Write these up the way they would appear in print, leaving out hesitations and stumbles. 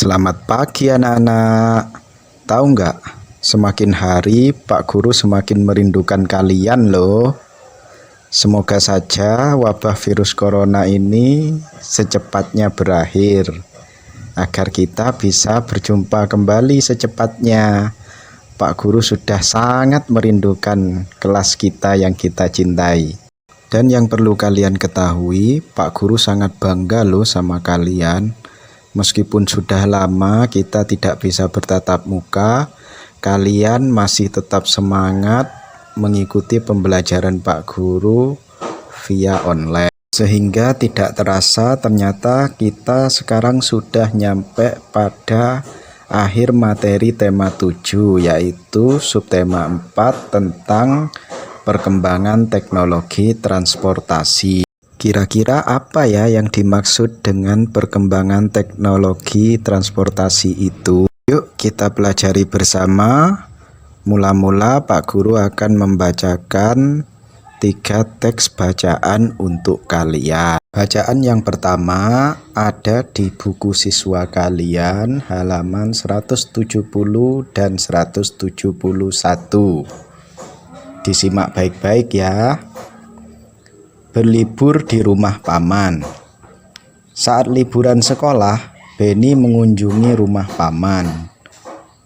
Selamat pagi anak-anak. Tahu nggak, semakin hari Pak Guru semakin merindukan kalian loh. Semoga saja wabah virus corona ini secepatnya berakhir, agar kita bisa berjumpa kembali secepatnya. Pak Guru sudah sangat merindukan kelas kita yang kita cintai. Dan yang perlu kalian ketahui, Pak Guru sangat bangga loh sama kalian. Meskipun sudah lama kita tidak bisa bertatap muka, kalian masih tetap semangat mengikuti pembelajaran Pak Guru via online. Sehingga tidak terasa ternyata kita sekarang sudah nyampe pada akhir materi tema 7, yaitu subtema 4 tentang perkembangan teknologi transportasi. Kira-kira apa ya yang dimaksud dengan perkembangan teknologi transportasi itu? Yuk kita pelajari bersama. Mula-mula Pak Guru akan membacakan 3 teks bacaan untuk kalian. Bacaan yang pertama ada di buku siswa kalian halaman 170 dan 171. Disimak baik-baik ya. Berlibur di rumah paman. Saat liburan sekolah, Beni mengunjungi rumah paman.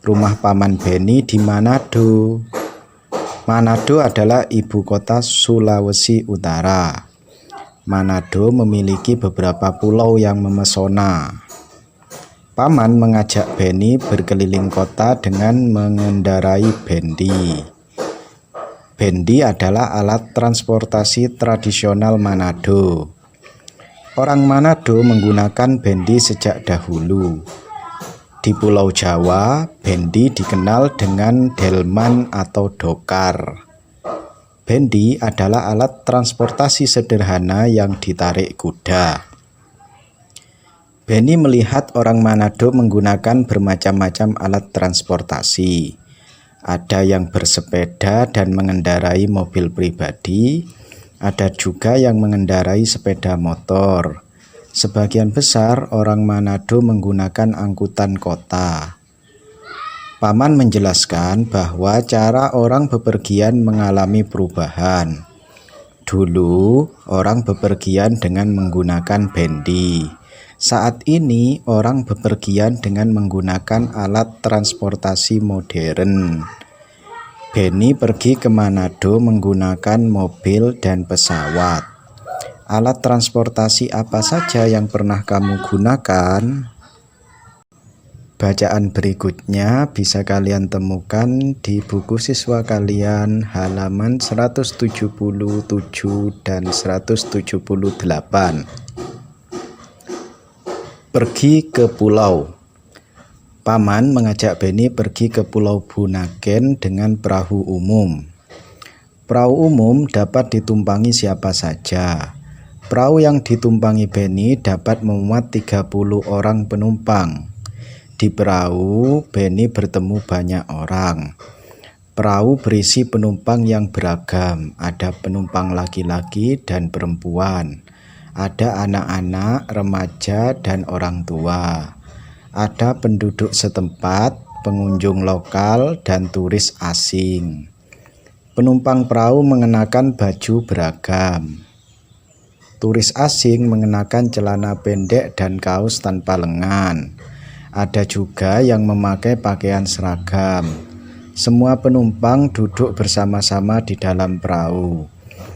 Rumah paman Beni di Manado. Manado adalah ibu kota Sulawesi Utara. Manado memiliki beberapa pulau yang memesona. Paman mengajak Beni berkeliling kota dengan mengendarai bendi. Bendi adalah alat transportasi tradisional Manado. Orang Manado menggunakan bendi sejak dahulu. Di Pulau Jawa, bendi dikenal dengan delman atau dokar. Bendi adalah alat transportasi sederhana yang ditarik kuda. Beni melihat orang Manado menggunakan bermacam-macam alat transportasi. Ada yang bersepeda dan mengendarai mobil pribadi, ada juga yang mengendarai sepeda motor. Sebagian besar orang Manado menggunakan angkutan kota. Paman menjelaskan bahwa cara orang bepergian mengalami perubahan. Dulu, orang bepergian dengan menggunakan bendi. Saat ini orang bepergian dengan menggunakan alat transportasi modern. Beni pergi ke Manado menggunakan mobil dan pesawat. Alat transportasi apa saja yang pernah kamu gunakan? Bacaan berikutnya bisa kalian temukan di buku siswa kalian halaman 177 dan 178. Pergi ke pulau. Paman mengajak Beni pergi ke Pulau Bunaken dengan perahu umum. Perahu umum dapat ditumpangi siapa saja. Perahu yang ditumpangi Beni dapat memuat 30 orang penumpang. Di perahu, Beni bertemu banyak orang. Perahu berisi penumpang yang beragam. Ada penumpang laki-laki dan perempuan. Ada anak-anak, remaja, dan orang tua. Ada penduduk setempat, pengunjung lokal, dan turis asing. Penumpang perahu mengenakan baju beragam. Turis asing mengenakan celana pendek dan kaos tanpa lengan. Ada juga yang memakai pakaian seragam. Semua penumpang duduk bersama-sama di dalam perahu.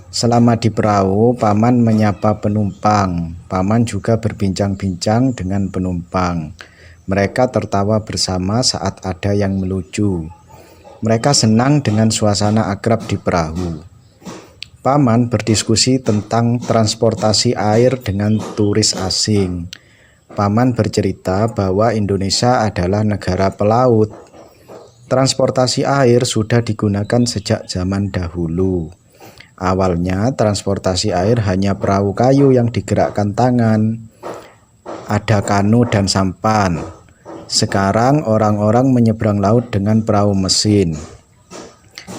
Selama di perahu, Paman menyapa penumpang. Paman juga berbincang-bincang dengan penumpang. Mereka tertawa bersama saat ada yang melucu. Mereka senang dengan suasana akrab di perahu. Paman berdiskusi tentang transportasi air dengan turis asing. Paman bercerita bahwa Indonesia adalah negara pelaut. Transportasi air sudah digunakan sejak zaman dahulu. Awalnya transportasi air hanya perahu kayu yang digerakkan tangan. Ada kano dan sampan. Sekarang orang-orang menyeberang laut dengan perahu mesin.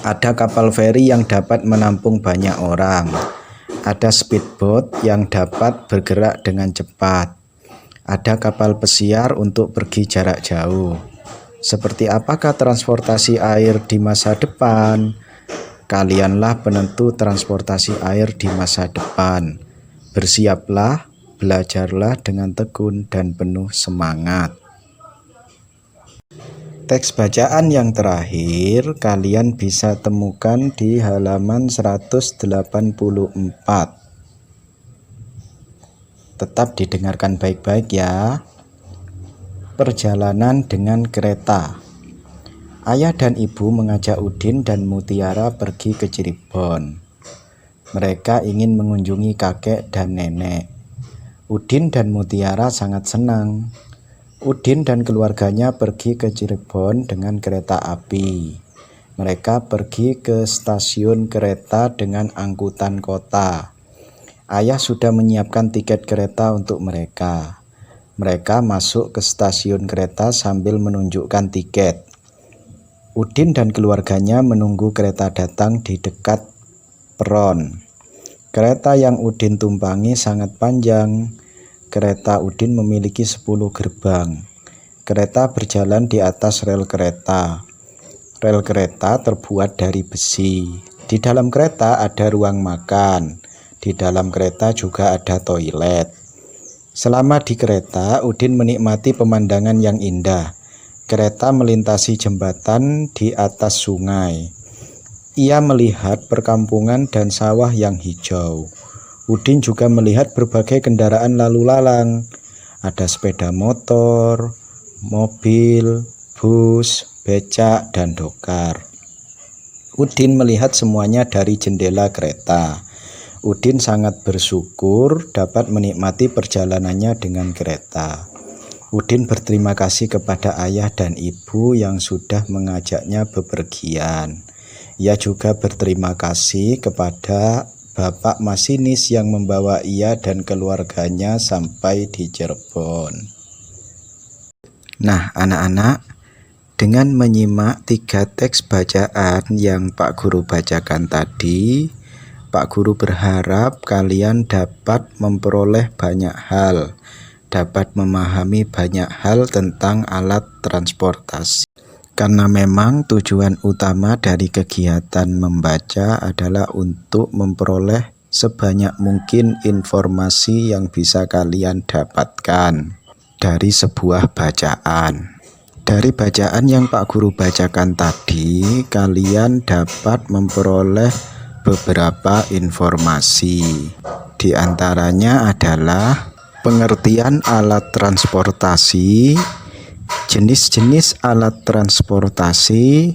Ada kapal feri yang dapat menampung banyak orang. Ada speedboat yang dapat bergerak dengan cepat. Ada kapal pesiar untuk pergi jarak jauh. Seperti apakah transportasi air di masa depan? Kalianlah penentu transportasi air di masa depan. Bersiaplah, belajarlah dengan tekun dan penuh semangat. Teks bacaan yang terakhir kalian bisa temukan di halaman 184. Tetap didengarkan baik-baik ya. Perjalanan dengan kereta. Ayah dan ibu mengajak Udin dan Mutiara pergi ke Cirebon. Mereka ingin mengunjungi kakek dan nenek. Udin dan Mutiara sangat senang. Udin dan keluarganya pergi ke Cirebon dengan kereta api. Mereka pergi ke stasiun kereta dengan angkutan kota. Ayah sudah menyiapkan tiket kereta untuk mereka. Mereka masuk ke stasiun kereta sambil menunjukkan tiket. Udin dan keluarganya menunggu kereta datang di dekat peron. Kereta yang Udin tumpangi sangat panjang. Kereta Udin memiliki 10 gerbang. Kereta berjalan di atas rel kereta. Rel kereta terbuat dari besi. Di dalam kereta ada ruang makan. Di dalam kereta juga ada toilet. Selama di kereta, Udin menikmati pemandangan yang indah. Kereta melintasi jembatan di atas sungai. Ia melihat perkampungan dan sawah yang hijau. Udin juga melihat berbagai kendaraan lalu lalang. Ada sepeda motor, mobil, bus, becak, dan dokar. Udin melihat semuanya dari jendela kereta. Udin sangat bersyukur dapat menikmati perjalanannya dengan kereta. Udin berterima kasih kepada ayah dan ibu yang sudah mengajaknya bepergian. Ia juga berterima kasih kepada bapak masinis yang membawa ia dan keluarganya sampai di Cirebon. Nah, anak-anak, dengan menyimak 3 teks bacaan yang Pak Guru bacakan tadi, Pak Guru berharap kalian dapat memperoleh banyak hal, dapat memahami banyak hal tentang alat transportasi. Karena memang tujuan utama dari kegiatan membaca adalah untuk memperoleh sebanyak mungkin informasi yang bisa kalian dapatkan dari sebuah bacaan. Dari bacaan yang Pak Guru bacakan tadi, kalian dapat memperoleh beberapa informasi. Di antaranya adalah pengertian alat transportasi, jenis-jenis alat transportasi,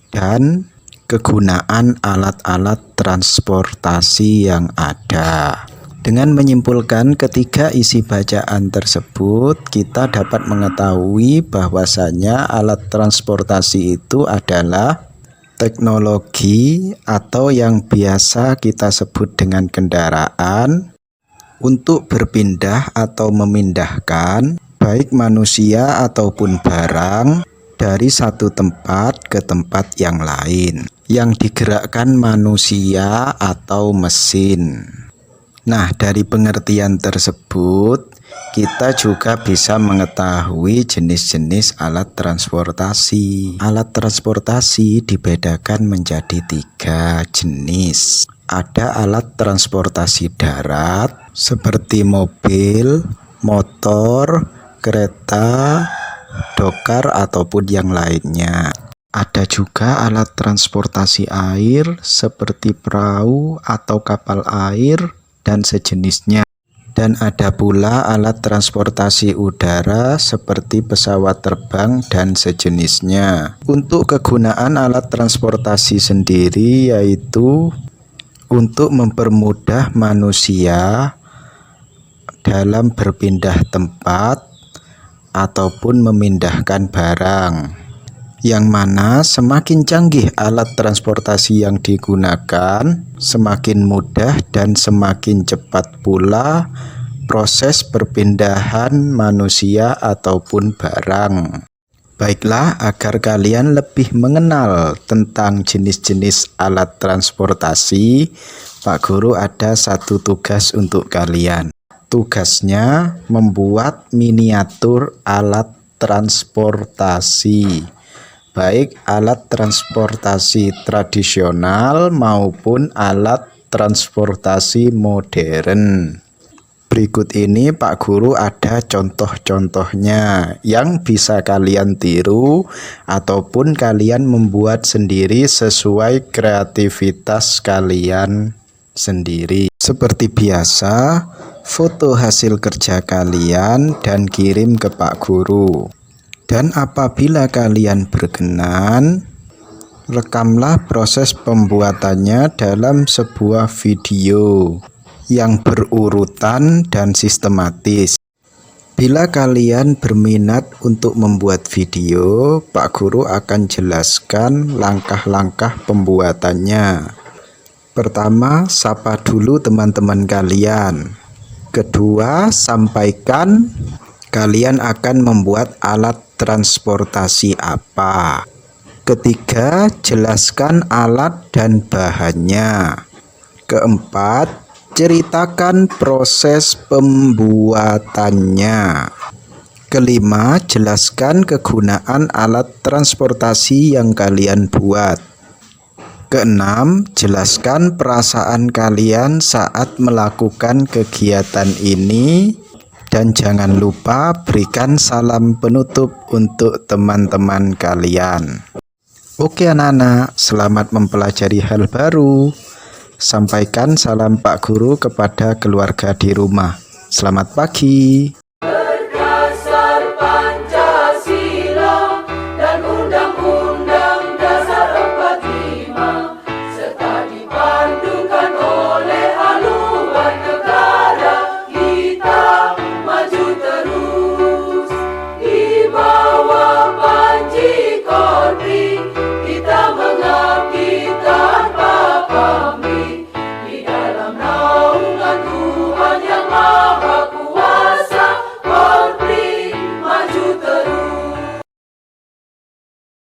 dan kegunaan alat-alat transportasi yang ada. Dengan menyimpulkan ketiga isi bacaan tersebut, kita dapat mengetahui bahwasanya alat transportasi itu adalah teknologi atau yang biasa kita sebut dengan kendaraan untuk berpindah atau memindahkan baik manusia ataupun barang dari satu tempat ke tempat yang lain yang digerakkan manusia atau mesin. Nah, dari pengertian tersebut kita juga bisa mengetahui jenis-jenis alat transportasi. Alat transportasi dibedakan menjadi 3 jenis. Ada alat transportasi darat seperti mobil, motor, kereta, dokar, ataupun yang lainnya. Ada juga alat transportasi air seperti perahu atau kapal air dan sejenisnya. Dan ada pula alat transportasi udara seperti pesawat terbang dan sejenisnya. Untuk kegunaan alat transportasi sendiri yaitu untuk mempermudah manusia dalam berpindah tempat ataupun memindahkan barang, yang mana semakin canggih alat transportasi yang digunakan, semakin mudah dan semakin cepat pula proses perpindahan manusia ataupun barang. Baiklah, agar kalian lebih mengenal tentang jenis-jenis alat transportasi, Pak Guru ada satu tugas untuk kalian. Tugasnya membuat miniatur alat transportasi, baik alat transportasi tradisional maupun alat transportasi modern. Berikut ini Pak Guru ada contoh-contohnya yang bisa kalian tiru ataupun kalian membuat sendiri sesuai kreativitas kalian sendiri. Seperti biasa, foto hasil kerja kalian dan kirim ke Pak Guru. Dan apabila kalian berkenan, rekamlah proses pembuatannya dalam sebuah video yang berurutan dan sistematis. Bila kalian berminat untuk membuat video, Pak Guru akan jelaskan langkah-langkah pembuatannya. Pertama, sapa dulu teman-teman kalian. Kedua, sampaikan kalian akan membuat alat transportasi apa. Ketiga, jelaskan alat dan bahannya. Keempat, ceritakan proses pembuatannya. Kelima, jelaskan kegunaan alat transportasi yang kalian buat. Keenam, jelaskan perasaan kalian saat melakukan kegiatan ini. Dan jangan lupa berikan salam penutup untuk teman-teman kalian. Oke anak-anak, selamat mempelajari hal baru. Sampaikan salam Pak Guru kepada keluarga di rumah. Selamat pagi.